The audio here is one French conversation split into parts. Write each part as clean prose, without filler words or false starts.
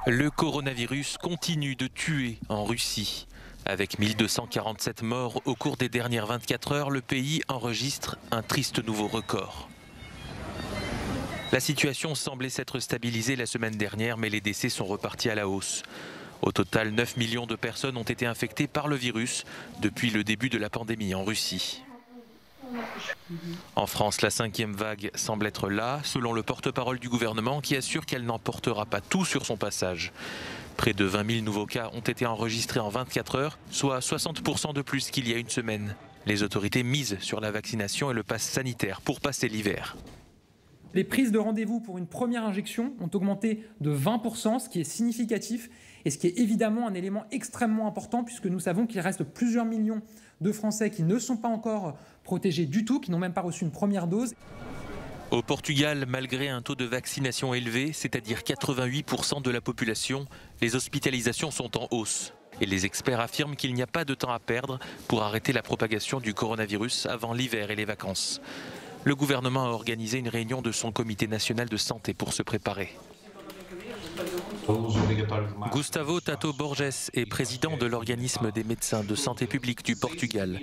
Le coronavirus continue de tuer en Russie. Avec 1247 morts au cours des dernières 24 heures, le pays enregistre un triste nouveau record. La situation semblait s'être stabilisée la semaine dernière, mais les décès sont repartis à la hausse. Au total, 9 millions de personnes ont été infectées par le virus depuis le début de la pandémie en Russie. En France, la 5e vague semble être là, selon le porte-parole du gouvernement qui assure qu'elle n'emportera pas tout sur son passage. Près de 20 000 nouveaux cas ont été enregistrés en 24 heures, soit 60% de plus qu'il y a une semaine. Les autorités misent sur la vaccination et le pass sanitaire pour passer l'hiver. Les prises de rendez-vous pour une première injection ont augmenté de 20%, ce qui est significatif et ce qui est évidemment un élément extrêmement important puisque nous savons qu'il reste plusieurs millions de Français qui ne sont pas encore protégés du tout, qui n'ont même pas reçu une première dose. Au Portugal, malgré un taux de vaccination élevé, c'est-à-dire 88% de la population, les hospitalisations sont en hausse. Et les experts affirment qu'il n'y a pas de temps à perdre pour arrêter la propagation du coronavirus avant l'hiver et les vacances. Le gouvernement a organisé une réunion de son comité national de santé pour se préparer. Gustavo Tato Borges est président de l'organisme des médecins de santé publique du Portugal.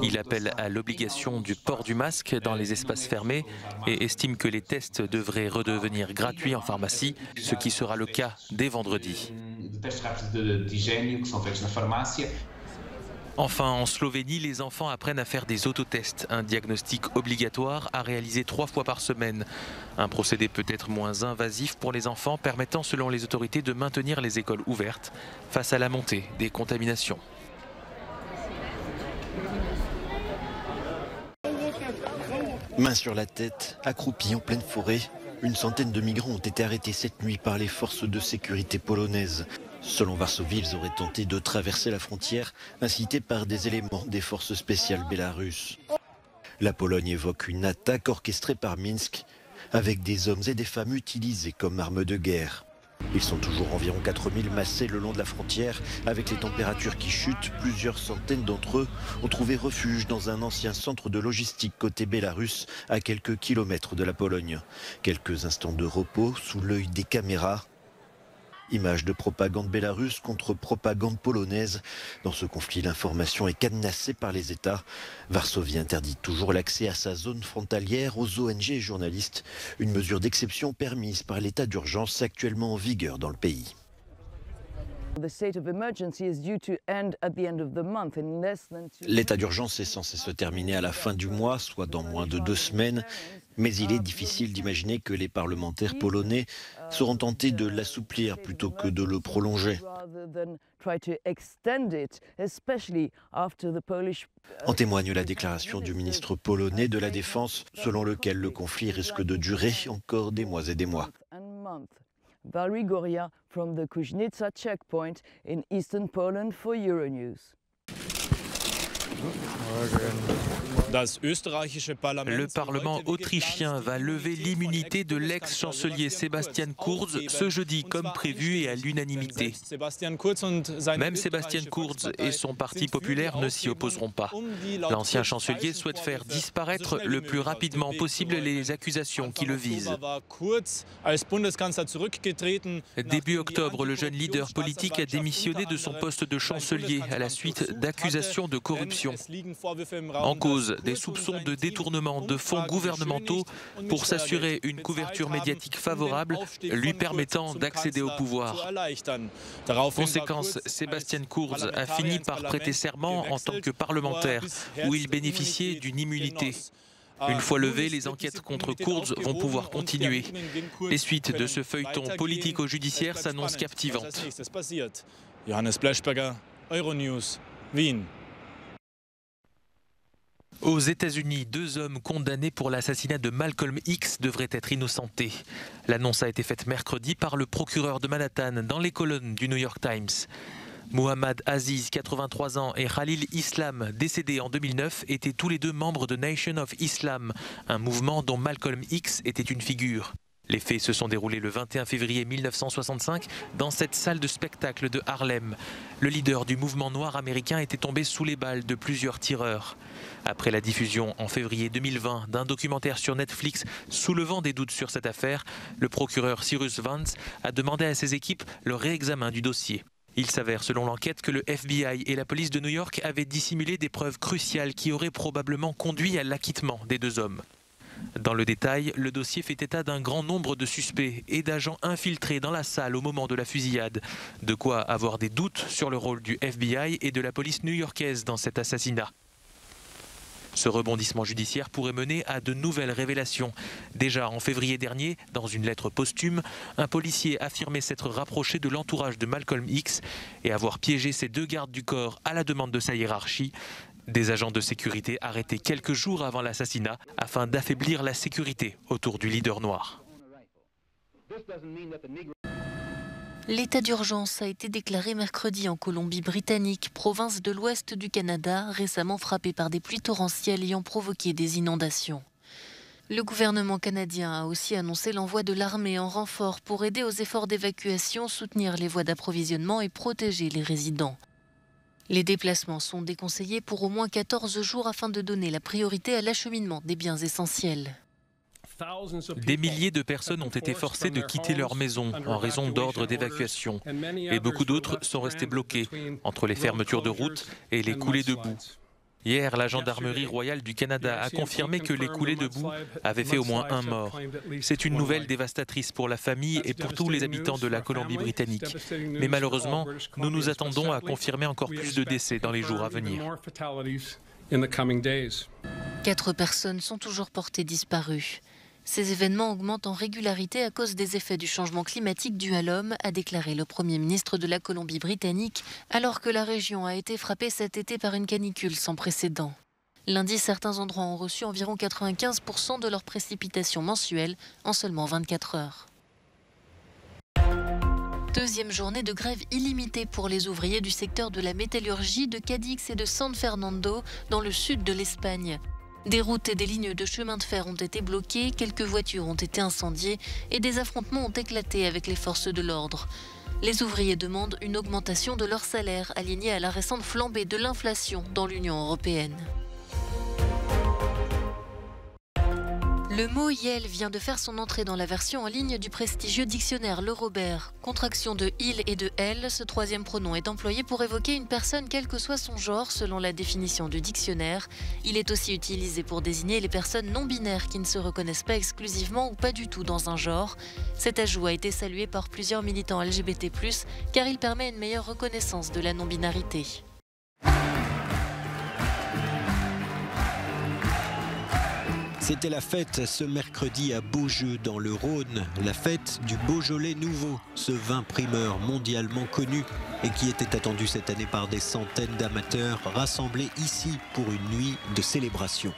Il appelle à l'obligation du port du masque dans les espaces fermés et estime que les tests devraient redevenir gratuits en pharmacie, ce qui sera le cas dès vendredi. Enfin, en Slovénie, les enfants apprennent à faire des autotests, un diagnostic obligatoire à réaliser 3 fois par semaine. Un procédé peut-être moins invasif pour les enfants, permettant selon les autorités de maintenir les écoles ouvertes face à la montée des contaminations. Main sur la tête, accroupis en pleine forêt, une centaine de migrants ont été arrêtés cette nuit par les forces de sécurité polonaises. Selon Varsovie, ils auraient tenté de traverser la frontière, incités par des éléments des forces spéciales bélarusses. La Pologne évoque une attaque orchestrée par Minsk, avec des hommes et des femmes utilisés comme armes de guerre. Ils sont toujours environ 4000 massés le long de la frontière. Avec les températures qui chutent, plusieurs centaines d'entre eux ont trouvé refuge dans un ancien centre de logistique côté bélarusse, à quelques kilomètres de la Pologne. Quelques instants de repos sous l'œil des caméras. Image de propagande bélarusse contre propagande polonaise. Dans ce conflit, l'information est cadenassée par les États. Varsovie interdit toujours l'accès à sa zone frontalière aux ONG et journalistes. Une mesure d'exception permise par l'état d'urgence actuellement en vigueur dans le pays. L'état d'urgence est censé se terminer à la fin du mois, soit dans moins de 2 semaines. Mais il est difficile d'imaginer que les parlementaires polonais seront tentés de l'assouplir plutôt que de le prolonger. En témoigne la déclaration du ministre polonais de la Défense, selon lequel le conflit risque de durer encore des mois et des mois. Valerie Goria from the Kuźnica checkpoint in eastern Poland for Euronews. Le Parlement autrichien va lever l'immunité de l'ex-chancelier Sebastian Kurz ce jeudi comme prévu et à l'unanimité. Même Sebastian Kurz et son parti populaire ne s'y opposeront pas. L'ancien chancelier souhaite faire disparaître le plus rapidement possible les accusations qui le visent. Début octobre, le jeune leader politique a démissionné de son poste de chancelier à la suite d'accusations de corruption. En cause, des soupçons de détournement de fonds gouvernementaux pour s'assurer une couverture médiatique favorable lui permettant d'accéder au pouvoir. Conséquence, Sebastian Kurz a fini par prêter serment en tant que parlementaire, où il bénéficiait d'une immunité. Une fois levées, les enquêtes contre Kurz vont pouvoir continuer. Les suites de ce feuilleton politico-judiciaire s'annoncent captivantes. Johannes Blechberger, Euronews, Wien. Aux États-Unis, 2 hommes condamnés pour l'assassinat de Malcolm X devraient être innocentés. L'annonce a été faite mercredi par le procureur de Manhattan dans les colonnes du New York Times. Muhammad Aziz, 83 ans, et Khalil Islam, décédé en 2009, étaient tous les 2 membres de Nation of Islam, un mouvement dont Malcolm X était une figure. Les faits se sont déroulés le 21 février 1965 dans cette salle de spectacle de Harlem. Le leader du mouvement noir américain était tombé sous les balles de plusieurs tireurs. Après la diffusion en février 2020 d'un documentaire sur Netflix soulevant des doutes sur cette affaire, le procureur Cyrus Vance a demandé à ses équipes le réexamen du dossier. Il s'avère, selon l'enquête, que le FBI et la police de New York avaient dissimulé des preuves cruciales qui auraient probablement conduit à l'acquittement des deux hommes. Dans le détail, le dossier fait état d'un grand nombre de suspects et d'agents infiltrés dans la salle au moment de la fusillade. De quoi avoir des doutes sur le rôle du FBI et de la police new-yorkaise dans cet assassinat. Ce rebondissement judiciaire pourrait mener à de nouvelles révélations. Déjà en février dernier, dans une lettre posthume, un policier affirmait s'être rapproché de l'entourage de Malcolm X et avoir piégé ses deux gardes du corps à la demande de sa hiérarchie. Des agents de sécurité arrêtés quelques jours avant l'assassinat afin d'affaiblir la sécurité autour du leader noir. L'état d'urgence a été déclaré mercredi en Colombie-Britannique, province de l'ouest du Canada, récemment frappée par des pluies torrentielles ayant provoqué des inondations. Le gouvernement canadien a aussi annoncé l'envoi de l'armée en renfort pour aider aux efforts d'évacuation, soutenir les voies d'approvisionnement et protéger les résidents. Les déplacements sont déconseillés pour au moins 14 jours afin de donner la priorité à l'acheminement des biens essentiels. Des milliers de personnes ont été forcées de quitter leur maison en raison d'ordres d'évacuation et beaucoup d'autres sont restés bloqués entre les fermetures de routes et les coulées de boue. Hier, la Gendarmerie royale du Canada a confirmé que les coulées de boue avaient fait au moins un mort. C'est une nouvelle dévastatrice pour la famille et pour tous les habitants de la Colombie-Britannique. Mais malheureusement, nous nous attendons à confirmer encore plus de décès dans les jours à venir. 4 personnes sont toujours portées disparues. Ces événements augmentent en régularité à cause des effets du changement climatique dû à l'homme, a déclaré le Premier ministre de la Colombie-Britannique, alors que la région a été frappée cet été par une canicule sans précédent. Lundi, certains endroits ont reçu environ 95% de leurs précipitations mensuelles en seulement 24 heures. Deuxième journée de grève illimitée pour les ouvriers du secteur de la métallurgie de Cadix et de San Fernando, dans le sud de l'Espagne. Des routes et des lignes de chemin de fer ont été bloquées, quelques voitures ont été incendiées et des affrontements ont éclaté avec les forces de l'ordre. Les ouvriers demandent une augmentation de leur salaire alignée à la récente flambée de l'inflation dans l'Union européenne. Le mot Yel vient de faire son entrée dans la version en ligne du prestigieux dictionnaire Le Robert. Contraction de il et de elle, ce troisième pronom est employé pour évoquer une personne quel que soit son genre selon la définition du dictionnaire. Il est aussi utilisé pour désigner les personnes non binaires qui ne se reconnaissent pas exclusivement ou pas du tout dans un genre. Cet ajout a été salué par plusieurs militants LGBT+, car il permet une meilleure reconnaissance de la non-binarité. C'était la fête ce mercredi à Beaujeu dans le Rhône, la fête du Beaujolais nouveau, ce vin primeur mondialement connu et qui était attendu cette année par des centaines d'amateurs rassemblés ici pour une nuit de célébration.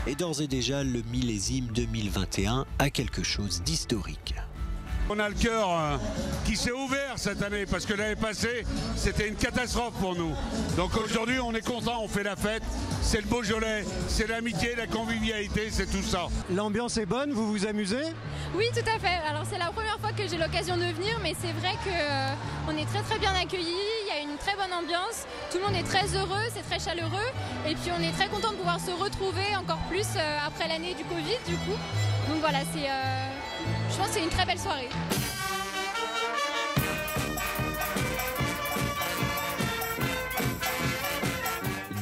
Et d'ores et déjà, le millésime 2021 a quelque chose d'historique. On a le cœur qui s'est ouvert cette année parce que l'année passée c'était une catastrophe pour nous. Donc aujourd'hui on est content, on fait la fête, c'est le Beaujolais, c'est l'amitié, la convivialité, c'est tout ça. L'ambiance est bonne, vous vous amusez? Oui, tout à fait. Alors c'est la première fois que j'ai l'occasion de venir, mais c'est vrai qu'on est très bien accueillis, il y a une très bonne ambiance, tout le monde est très heureux, c'est très chaleureux et puis on est très content de pouvoir se retrouver encore plus après l'année du Covid du coup. Donc voilà, je pense que c'est une très belle soirée.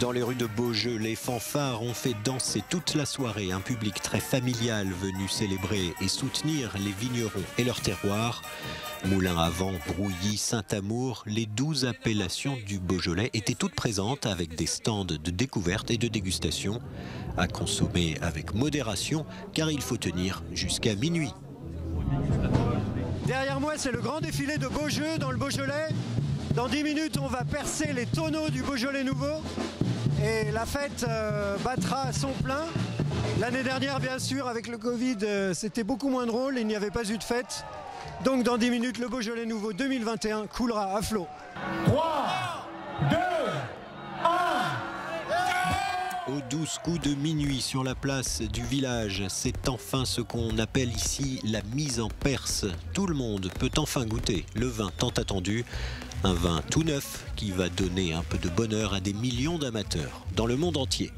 Dans les rues de Beaujeu, les fanfares ont fait danser toute la soirée un public très familial venu célébrer et soutenir les vignerons et leur terroir. Moulins à vent, Brouilly, Saint-Amour, les 12 appellations du Beaujolais étaient toutes présentes avec des stands de découverte et de dégustation à consommer avec modération car il faut tenir jusqu'à minuit. Derrière moi, c'est le grand défilé de Beaujeu dans le Beaujolais. Dans 10 minutes, on va percer les tonneaux du Beaujolais nouveau. Et la fête battra à son plein. L'année dernière, bien sûr, avec le Covid, c'était beaucoup moins drôle. Il n'y avait pas eu de fête. Donc dans 10 minutes, le Beaujolais nouveau 2021 coulera à flot. 3, 2, 1. Aux 12 coups de minuit sur la place du village, c'est enfin ce qu'on appelle ici la mise en Perse. Tout le monde peut enfin goûter le vin tant attendu, un vin tout neuf qui va donner un peu de bonheur à des millions d'amateurs dans le monde entier.